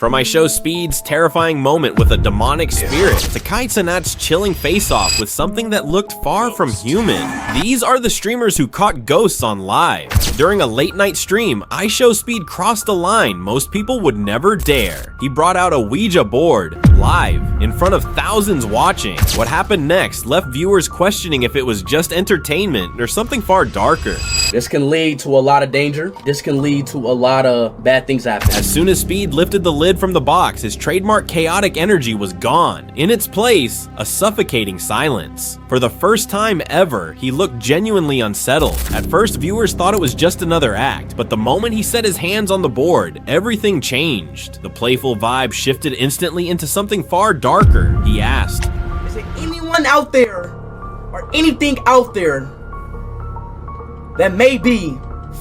From I Show Speed's terrifying moment with a demonic spirit to Kai Cenat's chilling face-off with something that looked far from human, these are the streamers who caught ghosts on live. During a late-night stream, I Show Speed crossed a line most people would never dare. He brought out a Ouija board, live, in front of thousands watching. What happened next left viewers questioning if it was just entertainment or something far darker. This can lead to a lot of danger. This can lead to a lot of bad things happening. As soon as Speed lifted the lid from the box, his trademark chaotic energy was gone. In its place, a suffocating silence. For the first time ever, he looked genuinely unsettled. At first, viewers thought it was just another act, but the moment he set his hands on the board, everything changed. The playful vibe shifted instantly into something far darker. He asked, "Is there anyone out there, or anything out there, that may be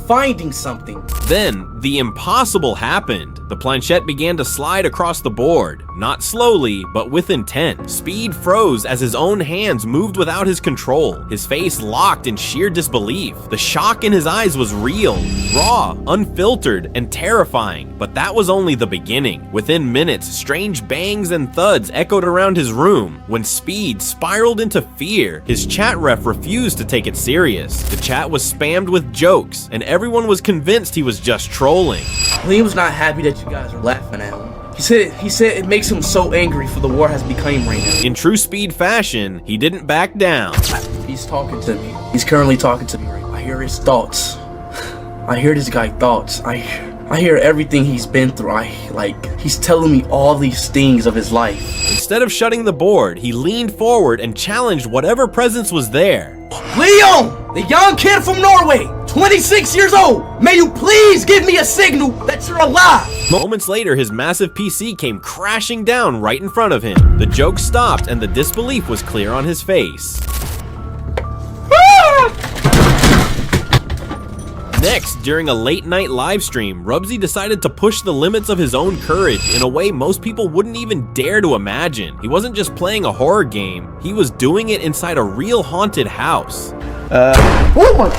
finding something?" Then, the impossible happened. The planchette began to slide across the board, not slowly, but with intent. Speed froze as his own hands moved without his control. His face locked in sheer disbelief. The shock in his eyes was real, raw, unfiltered, and terrifying. But that was only the beginning. Within minutes, strange bangs and thuds echoed around his room. When Speed spiraled into fear, his chat ref refused to take it serious. The chat was spammed with jokes, and everyone was convinced he was just trolling. He was not happy that you guys are laughing at him. He said it makes him so angry for the war has become right now. In true Speed fashion, he didn't back down. He's talking to me. He's currently talking to me right now. I hear his thoughts. I hear this guy's thoughts. I hear everything he's been through. He's telling me all these things of his life. Instead of shutting the board, he leaned forward and challenged whatever presence was there. "Leon, the young kid from Norway, 26 years old, may you please give me a signal that you're alive?" Moments later, his massive PC came crashing down right in front of him. The joke stopped and the disbelief was clear on his face. Next, during a late-night live stream, Rubsy decided to push the limits of his own courage in a way most people wouldn't even dare to imagine. He wasn't just playing a horror game, he was doing it inside a real haunted house. Oh my!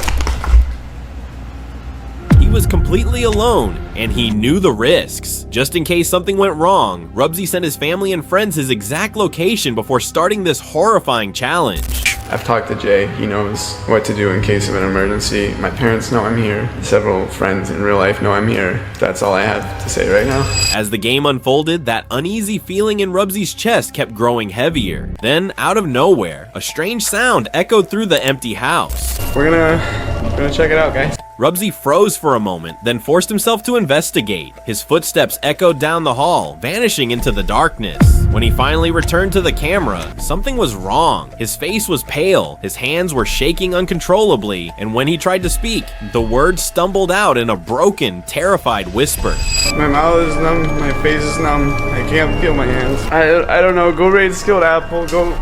He was completely alone, and he knew the risks. Just in case something went wrong, Rubsy sent his family and friends his exact location before starting this horrifying challenge. I've talked to Jay. He knows what to do in case of an emergency. My parents know I'm here. Several friends in real life know I'm here. That's all I have to say right now. As the game unfolded, that uneasy feeling in Rubsy's chest kept growing heavier. Then, out of nowhere, a strange sound echoed through the empty house. We're gonna check it out, guys. Rubsy froze for a moment, then forced himself to investigate. His footsteps echoed down the hall, vanishing into the darkness. When he finally returned to the camera, something was wrong. His face was pale, his hands were shaking uncontrollably, and when he tried to speak, the words stumbled out in a broken, terrified whisper. My mouth is numb, my face is numb, I can't feel my hands. I don't know, go raid Skilled Apple, go.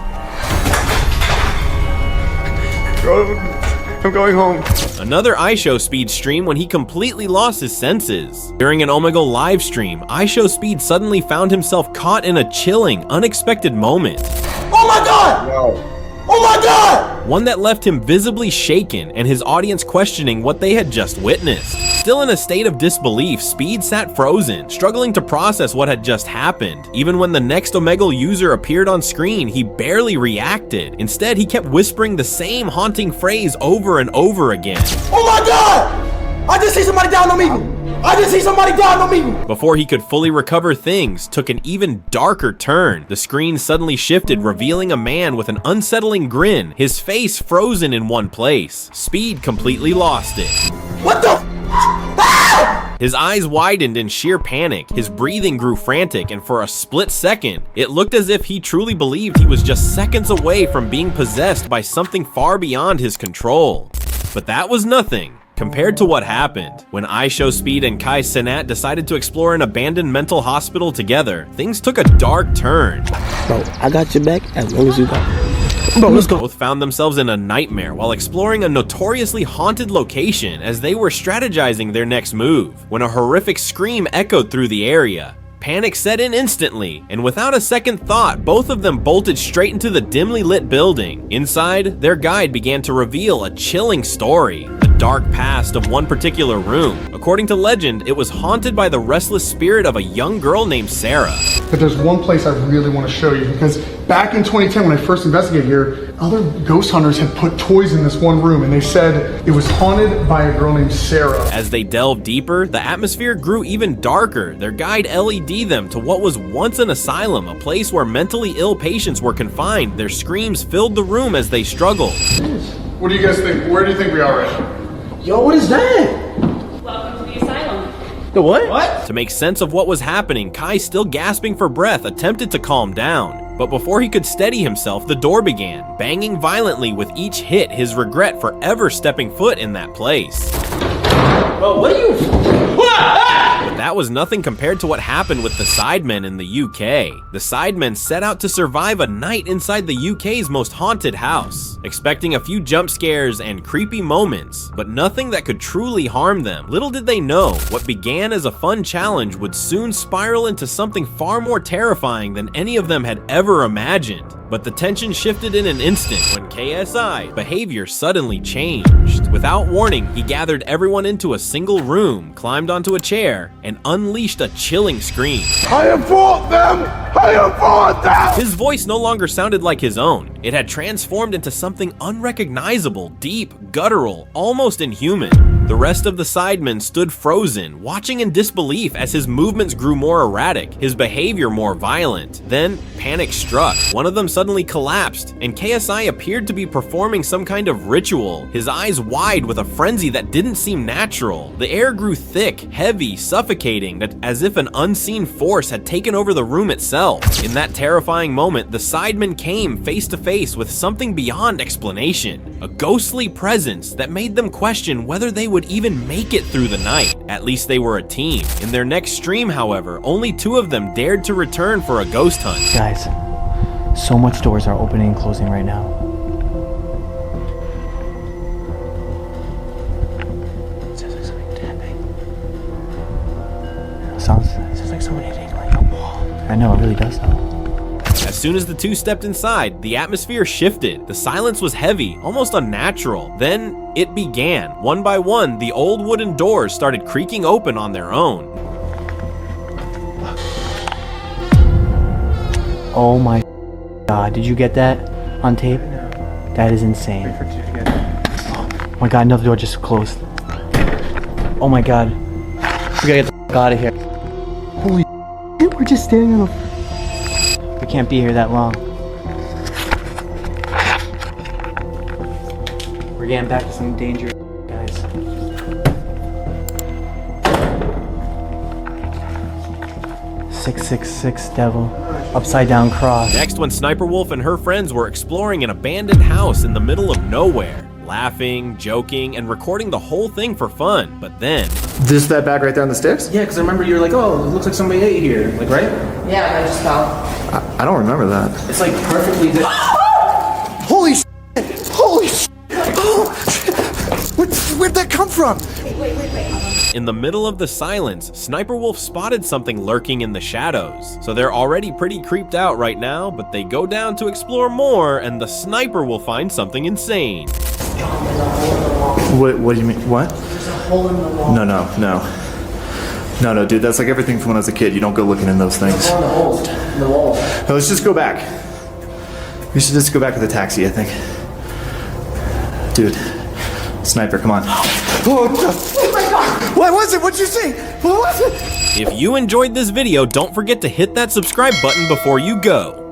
I'm going home. Another I Show Speed stream when he completely lost his senses. During an Omegle live stream, I Show Speed suddenly found himself caught in a chilling, unexpected moment. Oh my god! No. Oh my god! One that left him visibly shaken and his audience questioning what they had just witnessed. Still in a state of disbelief, Speed sat frozen, struggling to process what had just happened. Even when the next Omegle user appeared on screen, he barely reacted. Instead, he kept whispering the same haunting phrase over and over again. Oh my god! I just see somebody down on me! I just see somebody down on me! Before he could fully recover, things took an even darker turn. The screen suddenly shifted, revealing a man with an unsettling grin, his face frozen in one place. Speed completely lost it. What the f? His eyes widened in sheer panic, his breathing grew frantic, and for a split second, it looked as if he truly believed he was just seconds away from being possessed by something far beyond his control. But that was nothing compared to what happened. When I Show Speed and Kai Cenat decided to explore an abandoned mental hospital together, things took a dark turn. Bro, I got your back as long as you got me. Bro, let's go. Both found themselves in a nightmare while exploring a notoriously haunted location as they were strategizing their next move, when a horrific scream echoed through the area. Panic set in instantly, and without a second thought, both of them bolted straight into the dimly lit building. Inside, their guide began to reveal a chilling story. The dark past of one particular room. According to legend, it was haunted by the restless spirit of a young girl named Sarah. But there's one place I really want to show you, because back in 2010 when I first investigated here, other ghost hunters had put toys in this one room and they said it was haunted by a girl named Sarah. As they delved deeper, the atmosphere grew even darker. Their guide LED them to what was once an asylum, a place where mentally ill patients were confined. Their screams filled the room as they struggled. What do you guys think? Where do you think we are right? Yo, what is that? Welcome to the asylum. The what? To make sense of what was happening, Kai, still gasping for breath, attempted to calm down. But before he could steady himself, the door began, banging violently with each hit, his regret for ever stepping foot in that place. Bro, what are you... But that was nothing compared to what happened with the Sidemen in the UK. The Sidemen set out to survive a night inside the UK's most haunted house, expecting a few jump scares and creepy moments, but nothing that could truly harm them. Little did they know, what began as a fun challenge would soon spiral into something far more terrifying than any of them had ever imagined. But the tension shifted in an instant when KSI's behavior suddenly changed. Without warning, he gathered everyone into a single room, climbed onto a chair, and unleashed a chilling scream. I have fought them! I have fought them! His voice no longer sounded like his own. It had transformed into something unrecognizable, deep, guttural, almost inhuman. The rest of the Sidemen stood frozen, watching in disbelief as his movements grew more erratic, his behavior more violent. Then, panic struck. One of them suddenly collapsed, and KSI appeared to be performing some kind of ritual, his eyes wide with a frenzy that didn't seem natural. The air grew thick, heavy, suffocating, as if an unseen force had taken over the room itself. In that terrifying moment, the Sidemen came face to face with something beyond explanation, a ghostly presence that made them question whether they would even make it through the night. At least they were a team. In their next stream, however, only 2 of them dared to return for a ghost hunt. Guys, so much doors are opening and closing right now. It sounds like something tapping. Sounds like someone hitting like a wall. I know, it really does though. As soon as the 2 stepped inside, the atmosphere shifted. The silence was heavy, almost unnatural. Then it began. One by one, the old wooden doors started creaking open on their own. Oh my god, did you get that on tape? That is insane. Oh my god, another door just closed. Oh my god. We gotta get the f out of here. Holy shit, we're just standing on the... We can't be here that long. We're getting back to some danger, guys. "666 devil, upside down cross." Next, when Sniper Wolf and her friends were exploring an abandoned house in the middle of nowhere, laughing, joking, and recording the whole thing for fun. But then... This that bag right there on the sticks? Yeah, because I remember you were like, oh, it looks like somebody ate here. Like, right? Yeah, I just fell. I don't remember that. It's like perfectly... Holy shit! Holy shit! Oh, where'd that come from? Wait. In the middle of the silence, Sniper Wolf spotted something lurking in the shadows. So they're already pretty creeped out right now, but they go down to explore more, and the sniper will find something insane. What do you mean? What? There's a hole in the wall. No, dude, that's like everything from when I was a kid. You don't go looking in those things. In the wall. No, let's just go back. We should just go back to the taxi, I think. Dude, Sniper, come on. Oh my god! What was it? What'd you see? What was it? If you enjoyed this video, don't forget to hit that subscribe button before you go.